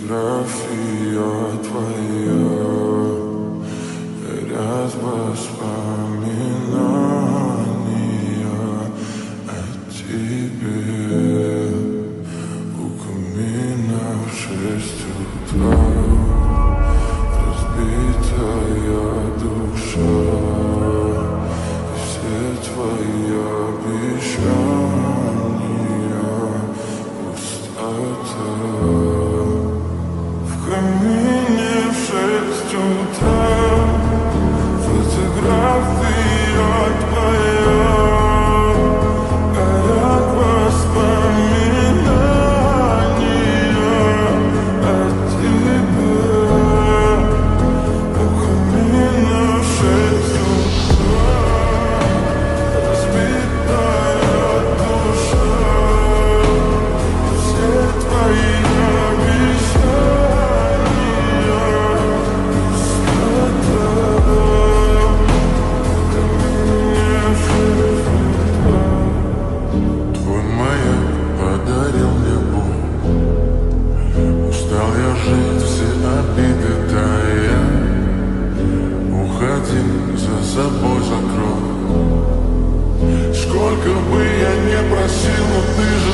Фотография твоя, ряд воспоминания о тебе. У камина в 6 утра разбитая душа, и все твои обещания пустота. В камине в 6 утра фотография твоя, горят воспоминания о тебе. У камина в 6 утра разбитая душа, все твои за собой закрой. Сколько бы я не просил, но ты же